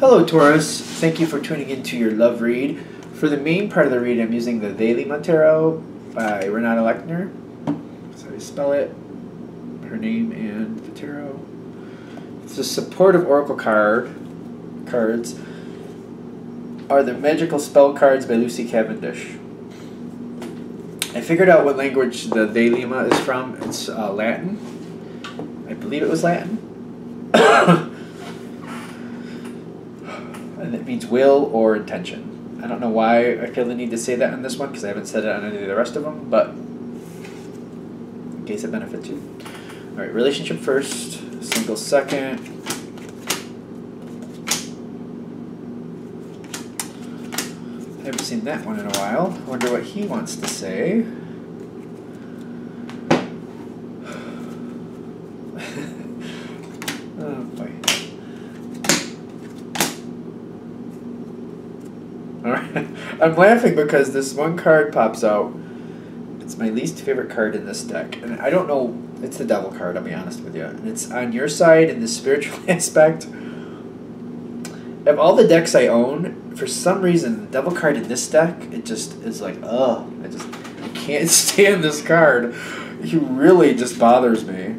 Hello Taurus, thank you for tuning into your love read. For the main part of the read, I'm using the Thelema Tarot by Renata Lechner. That's how you spell it, her name and the tarot. It's a supportive oracle cards are the Magical Spell Cards by Lucy Cavendish. I figured out what language the Thelema is from. It's Latin. I believe it was Latin. And it means will or intention. I don't know why I feel the need to say that on this one because I haven't said it on any of the rest of them, but in case it benefits you. Alright, relationship first, single second. I haven't seen that one in a while. I wonder what he wants to say. Oh boy. Alright, I'm laughing because this one card pops out. It's my least favorite card in this deck. And I don't know, it's the Devil card, I'll be honest with you. And it's on your side in the spiritual aspect. Of all the decks I own, for some reason, the Devil card in this deck, it just is like, ugh. I can't stand this card. He really just bothers me.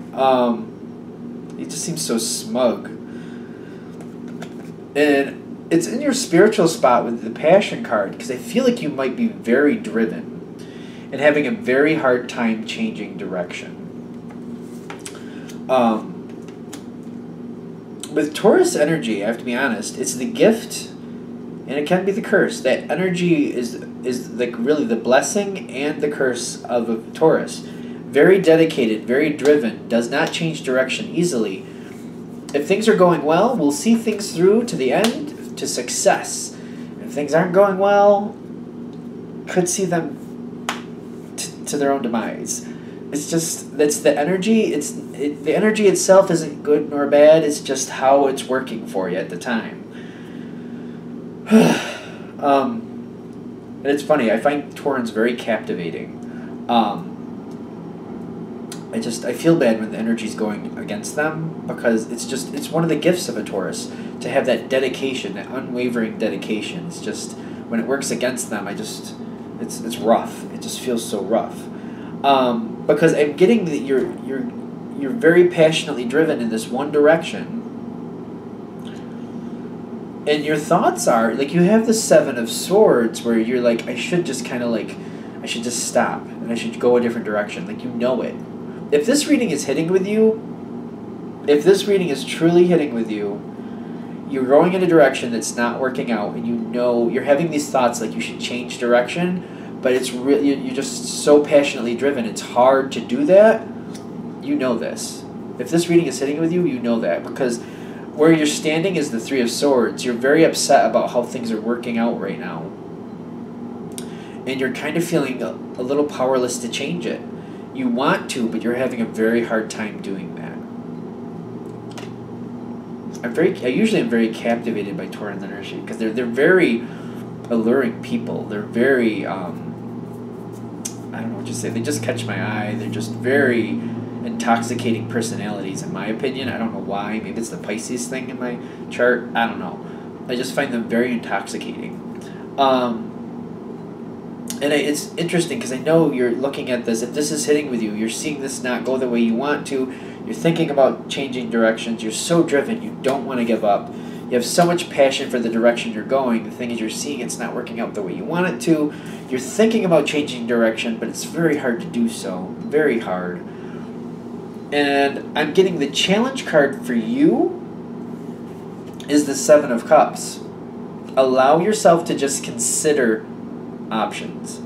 He just seems so smug. And it's in your spiritual spot with the Passion card, because I feel like you might be very driven and having a very hard time changing direction. With Taurus energy, I have to be honest, it's the gift and it can be the curse. That energy is like really the blessing and the curse of a Taurus. Very dedicated, very driven, does not change direction easily. If things are going well, we'll see things through to the end, to success. If things aren't going well, could see them to their own demise. It's just, that's the energy. The energy itself isn't good nor bad. It's just how it's working for you at the time. And it's funny. I find Taurans very captivating. I feel bad when the energy's going against them because it's one of the gifts of a Taurus to have that dedication, that unwavering dedication. It's just when it works against them, it's rough. It just feels so rough. Because I'm getting that you're very passionately driven in this one direction. And your thoughts are, like, you have the Seven of Swords where you're like, I should just stop and I should go a different direction. Like, you know it. If this reading is hitting with you, if this reading is truly hitting with you, you're going in a direction that's not working out and you know, you're having these thoughts like you should change direction, but it's really, you're just so passionately driven, it's hard to do that. You know this. If this reading is hitting with you, you know that because where you're standing is the Three of Swords. You're very upset about how things are working out right now. And you're kind of feeling a little powerless to change it. You want to, but you're having a very hard time doing that. I usually am very captivated by Tauran energy because they're very alluring people. They're very, I don't know what you say. They just catch my eye. They're just very intoxicating personalities, in my opinion. I don't know why. Maybe it's the Pisces thing in my chart. I don't know. I just find them very intoxicating. And it's interesting because I know you're looking at this. If this is hitting with you, you're seeing this not go the way you want to. You're thinking about changing directions. You're so driven. You don't want to give up. You have so much passion for the direction you're going. The thing is you're seeing it's not working out the way you want it to. You're thinking about changing direction, but it's very hard to do so. Very hard. And I'm getting the challenge card for you is the Seven of Cups. Allow yourself to just consider options.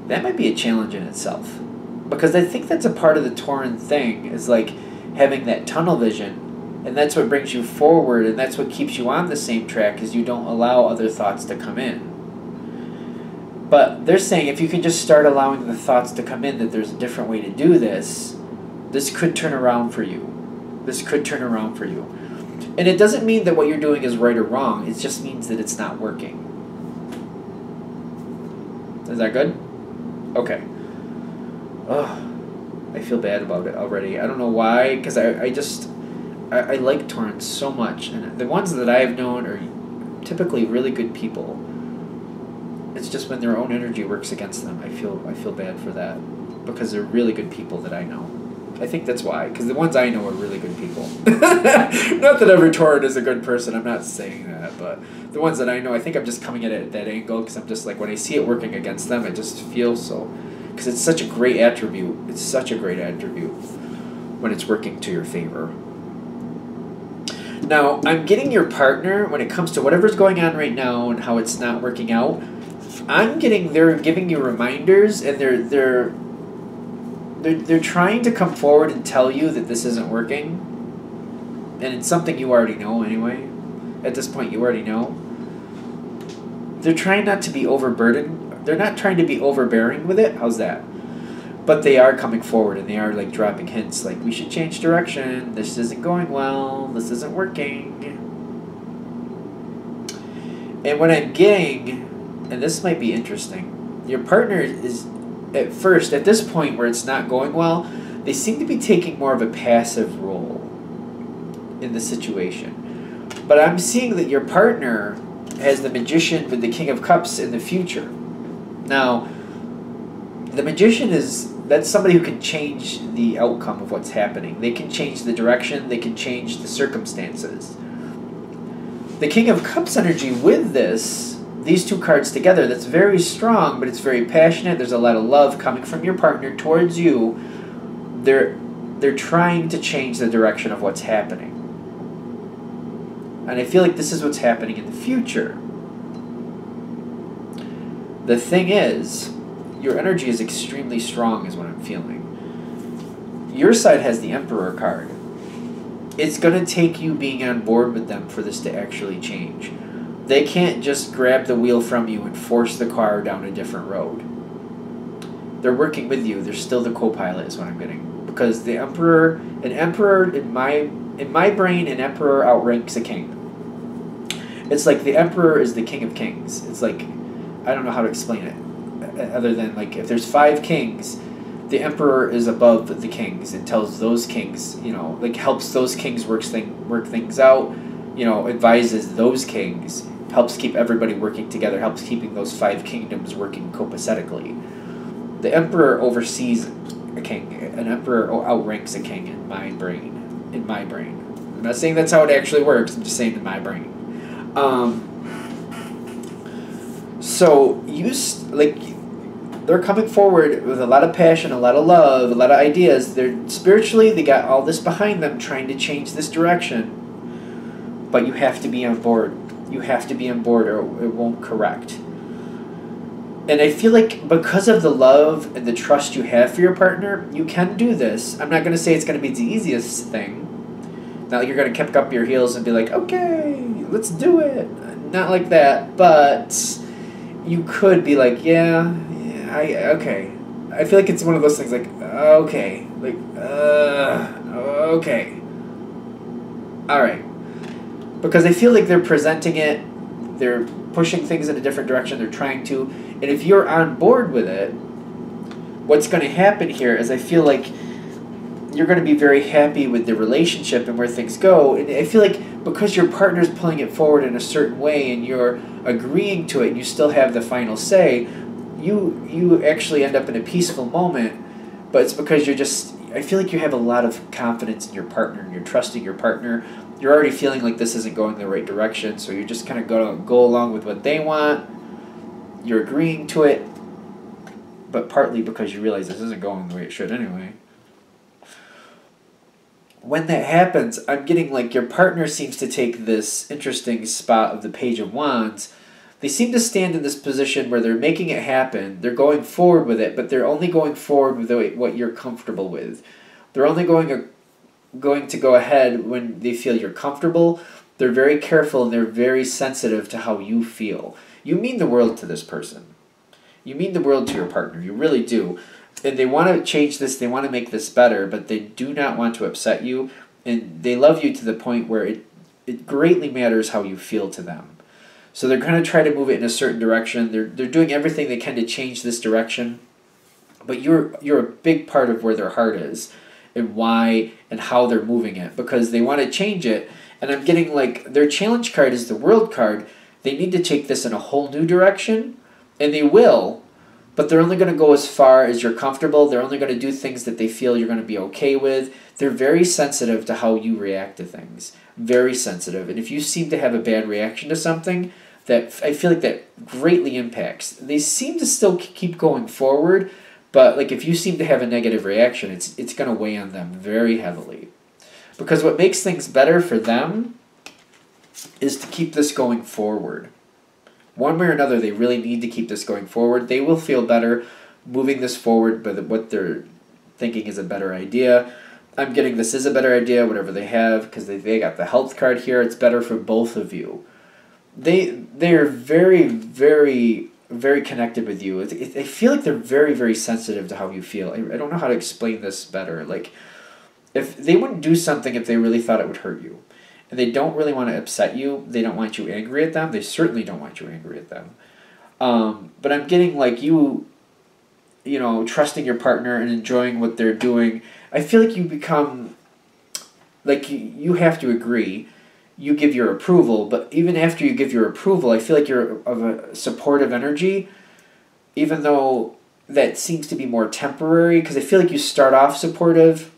That might be a challenge in itself because I think that's a part of the Tauran thing is like having that tunnel vision, and that's what brings you forward and that's what keeps you on the same track is you don't allow other thoughts to come in. But they're saying if you can just start allowing the thoughts to come in that there's a different way to do this, this could turn around for you. This could turn around for you. And it doesn't mean that what you're doing is right or wrong. It just means that it's not working. Is that good? Okay. Ugh, I feel bad about it already. I don't know why, because I like Taurans so much. And the ones that I have known are typically really good people. It's just when their own energy works against them, I feel bad for that, because they're really good people that I know. I think that's why, because the ones I know are really good people. Not that every Tauran is a good person, I'm not saying that, but the ones that I know, I think I'm just coming at it at that angle, because I'm just like, when I see it working against them, I just feel so, because it's such a great attribute. It's such a great attribute when it's working to your favor. Now, I'm getting your partner, when it comes to whatever's going on right now and how it's not working out, they're giving you reminders, and they're trying to come forward and tell you that this isn't working, and it's something you already know anyway. At this point, you already know. They're trying not to be overburdened. They're not trying to be overbearing with it. How's that? But they are coming forward, and they are like dropping hints like, we should change direction. This isn't going well. This isn't working. And what I'm getting, and this might be interesting, your partner is, at first, at this point where it's not going well, they seem to be taking more of a passive role in the situation. But I'm seeing that your partner has the Magician with the King of Cups in the future. Now, the Magician that's somebody who can change the outcome of what's happening. They can change the direction, they can change the circumstances. The King of Cups energy with these two cards together, that's very strong, but it's very passionate. There's a lot of love coming from your partner towards you. They're trying to change the direction of what's happening. And I feel like this is what's happening in the future. The thing is, your energy is extremely strong, is what I'm feeling. Your side has the Emperor card. It's going to take you being on board with them for this to actually change. They can't just grab the wheel from you and force the car down a different road. They're working with you. They're still the co-pilot, is what I'm getting. Because the Emperor, in my brain, an Emperor outranks a king. It's like the Emperor is the King of Kings. It's like, I don't know how to explain it, other than like, if there's 5 kings, the Emperor is above the kings and tells those kings, like helps those kings work things out, advises those kings, helps keep everybody working together, helps keeping those 5 kingdoms working copacetically. The Emperor oversees a king. An Emperor outranks a king in my brain. I'm not saying that's how it actually works, I'm just saying in my brain. So they're coming forward with a lot of passion, a lot of love, a lot of ideas. They're spiritually, they got all this behind them, trying to change this direction. But you have to be on board. You have to be on board, or it won't correct. And I feel like because of the love and the trust you have for your partner, you can do this. I'm not going to say it's going to be the easiest thing. Not like you're going to kick up your heels and be like, okay, let's do it. Not like that, but you could be like, okay. I feel like it's one of those things like, okay. Like, okay. Alright. Because I feel like they're presenting it, they're pushing things in a different direction, they're trying to, and if you're on board with it, what's going to happen here is I feel like you're going to be very happy with the relationship and where things go. And I feel like because your partner's pulling it forward in a certain way and you're agreeing to it and you still have the final say, you actually end up in a peaceful moment, but it's because I feel like you have a lot of confidence in your partner and you're trusting your partner. You're already feeling like this isn't going the right direction, so you're just kind of go along with what they want. You're agreeing to it, but partly because you realize this isn't going the way it should anyway. When that happens, I'm getting like your partner seems to take this interesting spot of the Page of Wands. They seem to stand in this position where they're making it happen. They're going forward with it, but they're only going forward with what you're comfortable with. They're only going to go ahead when they feel you're comfortable. They're very careful and they're very sensitive to how you feel. You mean the world to this person. You mean the world to your partner. You really do. And they want to change this, they want to make this better, but they do not want to upset you. And they love you to the point where it greatly matters how you feel to them. So they're going to try to move it in a certain direction. They're doing everything they can to change this direction. But you're a big part of where their heart is and why and how they're moving it, because they want to change it. And I'm getting like their challenge card is the World card. They need to take this in a whole new direction, and they will, but they're only going to go as far as you're comfortable. They're only going to do things that they feel you're going to be okay with. They're very sensitive to how you react to things. Very sensitive. And if you seem to have a bad reaction to something, that I feel like that greatly impacts. They seem to still keep going forward, but like if you seem to have a negative reaction, it's going to weigh on them very heavily. Because what makes things better for them is to keep this going forward. One way or another, they really need to keep this going forward. They will feel better moving this forward, but what they're thinking is a better idea. I'm getting this is a better idea, whatever they have, because they got the health card here. It's better for both of you. They are very, very, very connected with you. I feel like they're very, very sensitive to how you feel. I don't know how to explain this better. Like, if they wouldn't do something if they really thought it would hurt you. And they don't really want to upset you. They don't want you angry at them. They certainly don't want you angry at them. But I'm getting like you know, trusting your partner and enjoying what they're doing. I feel like you become, like you have to agree. You give your approval, but even after you give your approval, I feel like you're of a supportive energy, even though that seems to be more temporary, because I feel like you start off supportive.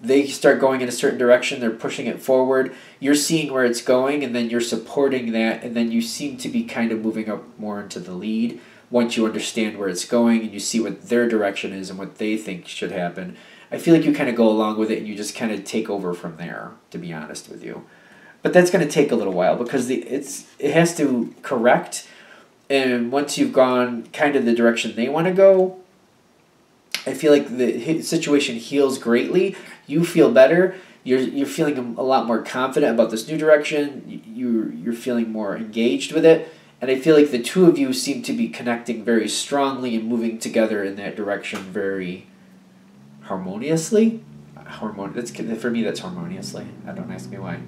They start going in a certain direction, they're pushing it forward, you're seeing where it's going, and then you're supporting that, and then you seem to be kind of moving up more into the lead once you understand where it's going and you see what their direction is and what they think should happen. I feel like you kind of go along with it and you just kind of take over from there, to be honest with you. But that's going to take a little while because it has to correct, and once you've gone kind of the direction they want to go, I feel like the situation heals greatly. You feel better. You're feeling a lot more confident about this new direction. You're feeling more engaged with it. And I feel like the two of you seem to be connecting very strongly and moving together in that direction very harmoniously. For me, that's harmoniously. Don't ask me why.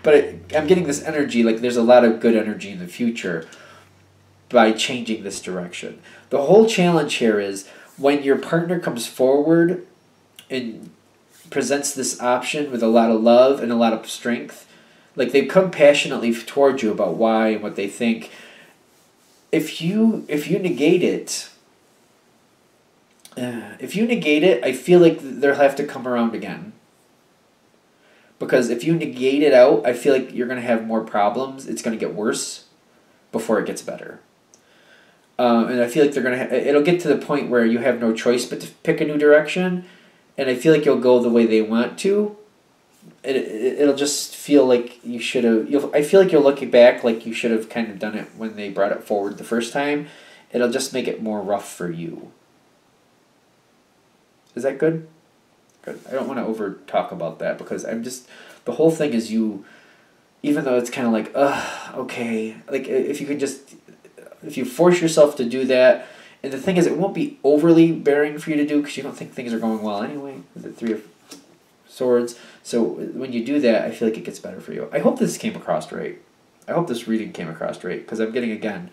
But I'm getting this energy, like there's a lot of good energy in the future by changing this direction. The whole challenge here is when your partner comes forward and presents this option with a lot of love and a lot of strength, like they come passionately towards you about why and what they think. If you negate it, I feel like they'll have to come around again. Because if you negate it out, I feel like you're going to have more problems. It's going to get worse before it gets better. And I feel like it'll get to the point where you have no choice but to pick a new direction. And I feel like you'll go the way they want to. It'll just feel like you should have. I feel like you'll look back like you should have kind of done it when they brought it forward the first time. It'll just make it more rough for you. Is that good? Good. I don't want to over talk about that because the whole thing is you, even though it's kind of like, okay, like if you force yourself to do that, and the thing is it won't be overly bearing for you to do because you don't think things are going well anyway with the Three of Swords. So when you do that, I feel like it gets better for you. I hope this came across right. I hope this reading came across right because I'm getting, again,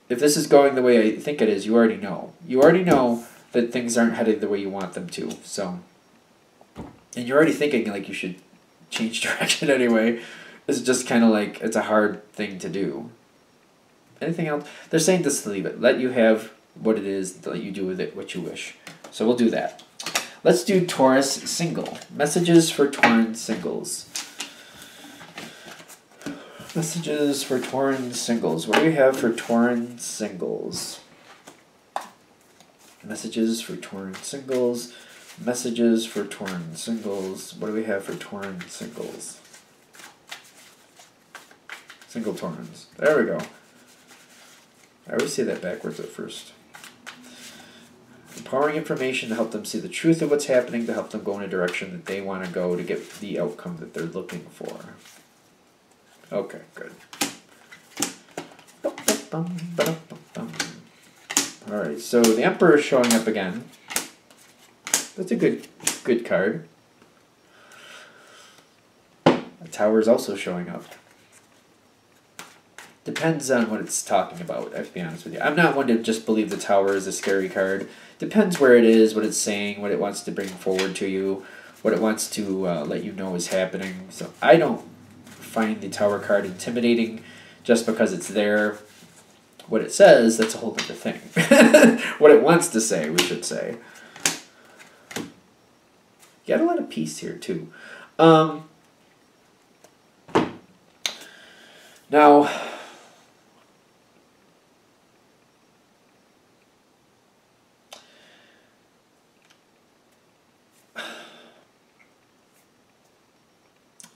if this is going the way I think it is, you already know. You already know that things aren't headed the way you want them to. So, and you're already thinking like you should change direction anyway. It's just kind of like it's a hard thing to do. Anything else? They're saying just leave it. Let you have what it is. Let you do with it what you wish. So we'll do that. Let's do Taurus single. Messages for Tauran singles. Messages for Tauran singles. What do we have for Tauran singles? Messages for Tauran singles. Messages for Tauran singles. What do we have for Tauran singles? Single Taurans. There we go. I always say that backwards at first. Empowering information to help them see the truth of what's happening, to help them go in a direction that they want to go to get the outcome that they're looking for. Okay, good. Alright, so the Emperor is showing up again. That's a good card. The Tower is also showing up. Depends on what it's talking about, I have to be honest with you. I'm not one to just believe the Tower is a scary card. Depends where it is, what it's saying, what it wants to bring forward to you, what it wants to let you know is happening. So I don't find the Tower card intimidating just because it's there. What it says, that's a whole other thing. What it wants to say, we should say. You got a lot of peace here, too. Now,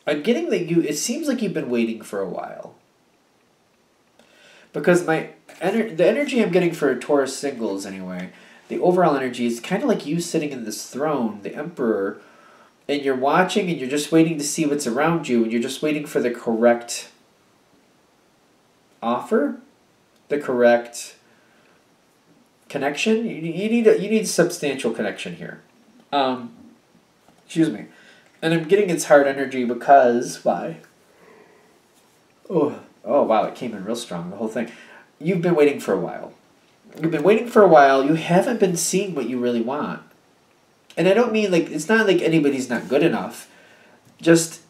I'm getting that it seems like you've been waiting for a while. Because the energy I'm getting for Taurus singles anyway, the overall energy is kind of like you sitting in this throne, the Emperor, and you're watching and you're just waiting to see what's around you, and you're just waiting for the correct offer, the correct connection. You need a substantial connection here. Excuse me. And I'm getting its hard energy because why? Oh wow, it came in real strong, the whole thing. You've been waiting for a while. You've been waiting for a while. You haven't been seeing what you really want. And I don't mean like, it's not like anybody's not good enough. Just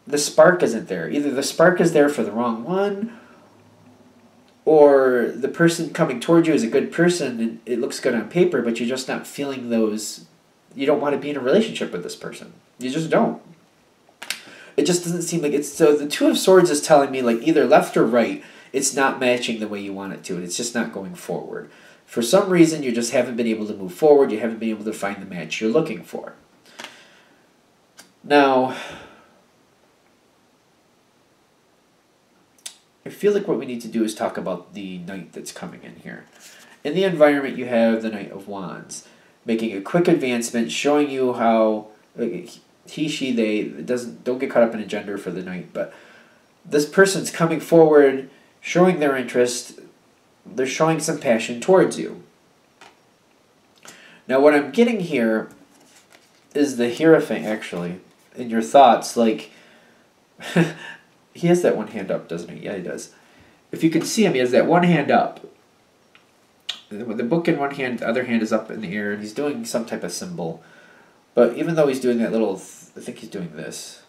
the spark isn't there. Either the spark is there for the wrong one, or the person coming towards you is a good person and it looks good on paper, but you're just not feeling those. You don't want to be in a relationship with this person. You just don't. It just doesn't seem like it's... So the Two of Swords is telling me, like, either left or right, it's not matching the way you want it to. It's just not going forward. For some reason, you just haven't been able to move forward. You haven't been able to find the match you're looking for. Now, I feel like what we need to do is talk about the Knight that's coming in here. In the environment, you have the Knight of Wands, making a quick advancement, showing you how... He, she, they, don't get caught up in a gender for the Knight, but this person's coming forward, showing their interest, they're showing some passion towards you. Now what I'm getting here is the Hierophant, actually, in your thoughts, like, he has that one hand up, doesn't he? Yeah, he does. If you can see him, he has that one hand up. With the book in one hand, the other hand is up in the air, and he's doing some type of symbol. But even though he's doing that little, I think he's doing this,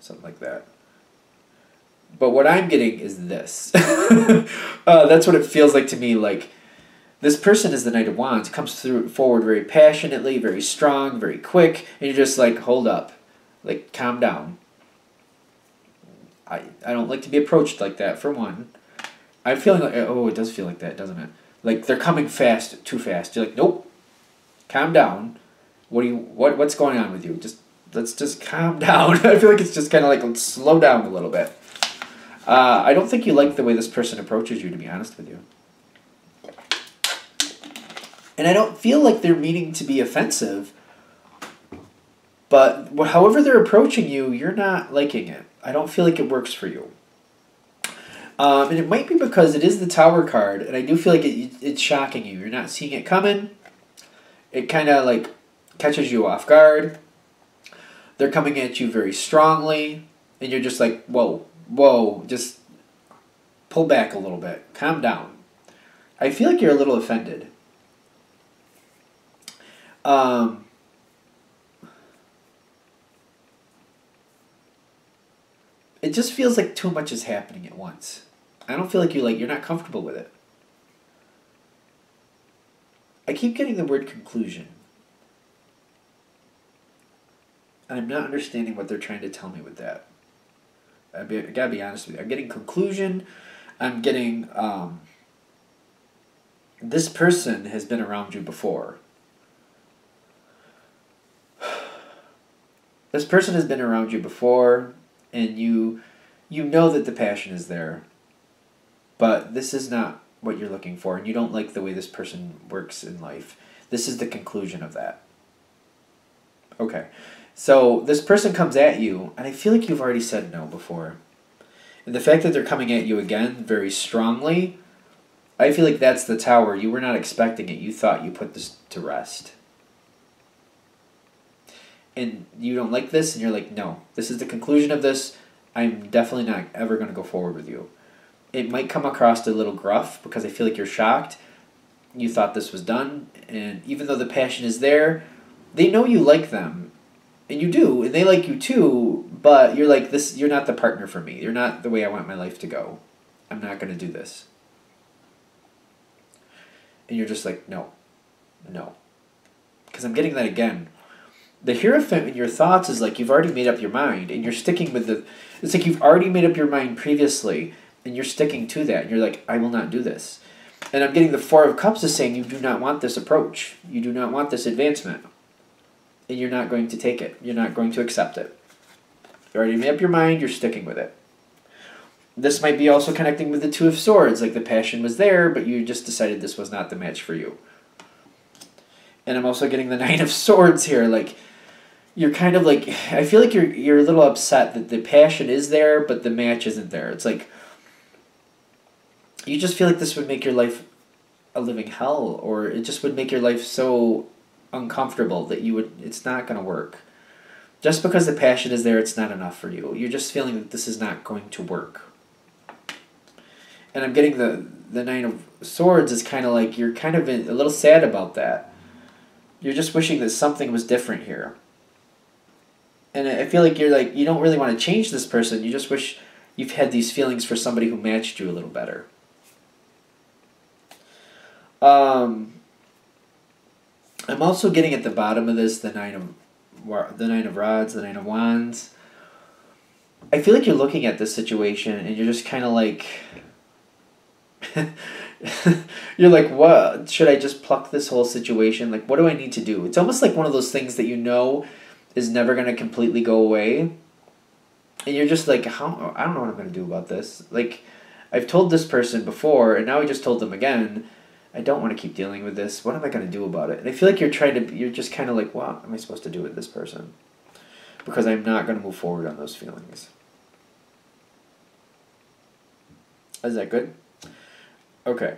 something like that. But what I'm getting is this. That's what it feels like to me. Like, this person is the Knight of Wands, comes forward very passionately, very strong, very quick, and you're just like, hold up, like, calm down. I don't like to be approached like that, for one. I'm feeling like, oh, it does feel like that, doesn't it? Like, they're coming fast, too fast. You're like, nope, calm down. What's going on with you? Let's just calm down. I feel like it's just kind of like, let's slow down a little bit. I don't think you like the way this person approaches you, to be honest with you. And I don't feel like they're meaning to be offensive, but however they're approaching you, you're not liking it. I don't feel like it works for you. And it might be because it is the Tower card, and I do feel like it's shocking you. You're not seeing it coming. It kind of like catches you off guard. They're coming at you very strongly, and you're just like, whoa, just pull back a little bit. Calm down. I feel like you're a little offended. It just feels like too much is happening at once. I don't feel like you're not comfortable with it. I keep getting the word conclusion. And I'm not understanding what they're trying to tell me with that. I gotta be honest with you. I'm getting conclusion. I'm getting, this person has been around you before. This person has been around you before, and you know that the passion is there. But this is not what you're looking for, and you don't like the way this person works in life. This is the conclusion of that. Okay. So this person comes at you, and I feel like you've already said no before. And the fact that they're coming at you again very strongly, I feel like that's the Tower. You were not expecting it. You thought you put this to rest. And you don't like this, and you're like, no, this is the conclusion of this. I'm definitely not ever going to go forward with you. It might come across a little gruff because I feel like you're shocked. You thought this was done, and even though the passion is there, they know you like them. And you do, and they like you too, but you're like, this, you're not the partner for me. You're not the way I want my life to go. I'm not going to do this. And you're just like, no. Because I'm getting that again. The Hierophant in your thoughts is like you've already made up your mind, and you're sticking with the... It's like you've already made up your mind previously, and you're sticking to that. And you're like, I will not do this. And I'm getting the Four of Cups is saying you do not want this approach. You do not want this advancement. And you're not going to take it. You're not going to accept it. You already made up your mind, you're sticking with it. This might be also connecting with the Two of Swords. Like the passion was there, but you just decided this was not the match for you. And I'm also getting the Nine of Swords here. Like, you're kind of like... I feel like you're a little upset that the passion is there, but the match isn't there. It's like... You just feel like this would make your life a living hell, or it just would make your life so uncomfortable that it's not going to work. Just because the passion is there, it's not enough for you. You're just feeling that this is not going to work. And I'm getting the Nine of Swords is kind of like you're kind of a little sad about that. You're just wishing that something was different here. And I feel like you're like, you don't really want to change this person. You just wish you've had these feelings for somebody who matched you a little better. I'm also getting at the bottom of this the Nine of Rods, the Nine of Wands. I feel like you're looking at this situation and you're just kind of like... you're like, what? Should I just pluck this whole situation? Like, what do I need to do? It's almost like one of those things that you know is never going to completely go away. And you're just like, I don't know what I'm going to do about this. Like, I've told this person before, and now I just told them again. I don't want to keep dealing with this. What am I going to do about it? And I feel like you're just kind of like, what am I supposed to do with this person? Because I'm not going to move forward on those feelings. Is that good? Okay.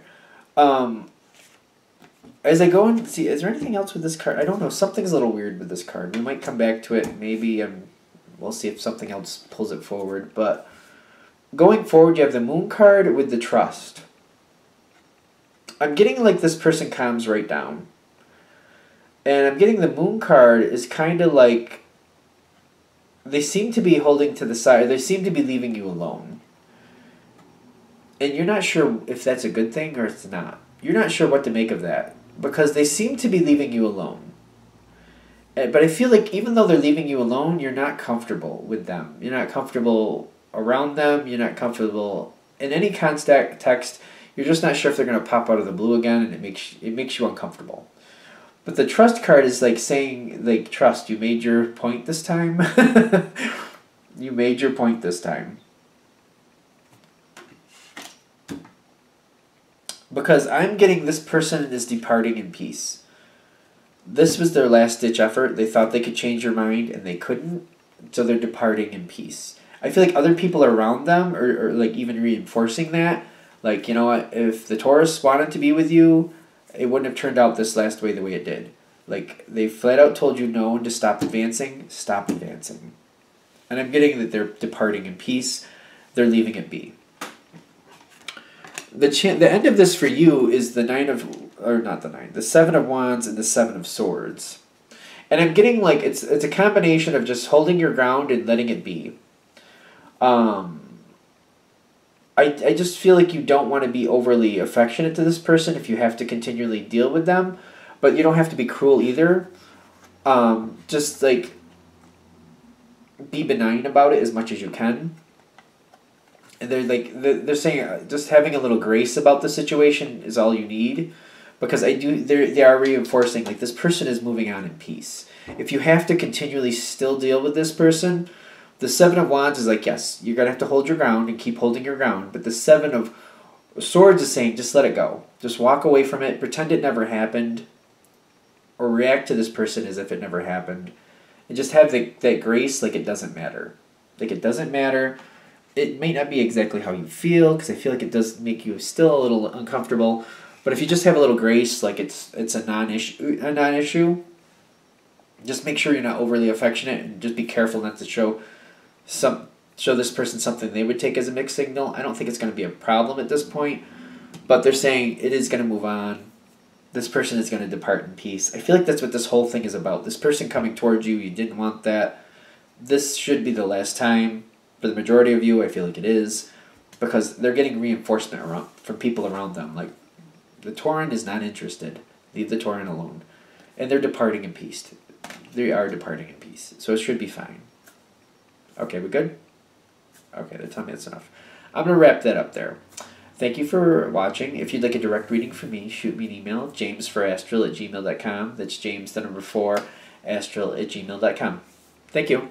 As I go and see, is there anything else with this card? I don't know. Something's a little weird with this card. We might come back to it. Maybe we'll see if something else pulls it forward. But going forward, you have the Moon card with the Trust. I'm getting like this person calms right down. And I'm getting the Moon card is kind of like they seem to be holding to the side. They seem to be leaving you alone. And you're not sure if that's a good thing or it's not. You're not sure what to make of that. Because they seem to be leaving you alone. But I feel like even though they're leaving you alone, you're not comfortable with them. You're not comfortable around them. You're not comfortable in any context. You're just not sure if they're going to pop out of the blue again, and it makes you uncomfortable. But the Trust card is like saying, like, trust, you made your point this time. You made your point this time. Because I'm getting this person is departing in peace. This was their last-ditch effort. They thought they could change your mind, and they couldn't. So they're departing in peace. I feel like other people around them are like even reinforcing that. Like, you know what? If the Taurus wanted to be with you, it wouldn't have turned out this last way the way it did. Like, they flat out told you no and to stop advancing. Stop advancing. And I'm getting that they're departing in peace. They're leaving it be. The end of this for you is the the Seven of Wands and the Seven of Swords. And I'm getting like, it's a combination of just holding your ground and letting it be. I just feel like you don't want to be overly affectionate to this person if you have to continually deal with them. But you don't have to be cruel either. Just like, be benign about it as much as you can. And they're saying just having a little grace about the situation is all you need, because they are reinforcing like this person is moving on in peace. If you have to continually still deal with this person, the Seven of Wands is like, yes, you're gonna have to hold your ground and keep holding your ground. But the Seven of Swords is saying just let it go, just walk away from it, pretend it never happened, or react to this person as if it never happened, and just have that grace like it doesn't matter, like it doesn't matter. It may not be exactly how you feel, because I feel like it does make you still a little uncomfortable. But if you just have a little grace, like it's a non-issue, just make sure you're not overly affectionate, and just be careful not to show this person something they would take as a mixed signal. I don't think it's going to be a problem at this point, but they're saying it is going to move on. This person is going to depart in peace. I feel like that's what this whole thing is about. This person coming towards you, you didn't want that. this should be the last time. For the majority of you, I feel like it is, because they're getting reinforcement from people around them. Like, the Tauran is not interested. Leave the Tauran alone. And they're departing in peace. They are departing in peace. So it should be fine. Okay, we good? Okay, they're telling me that's enough. I'm going to wrap that up there. Thank you for watching. If you'd like a direct reading from me, shoot me an email, jamesforastral@gmail.com. That's James, the number 4, astral@gmail.com. Thank you.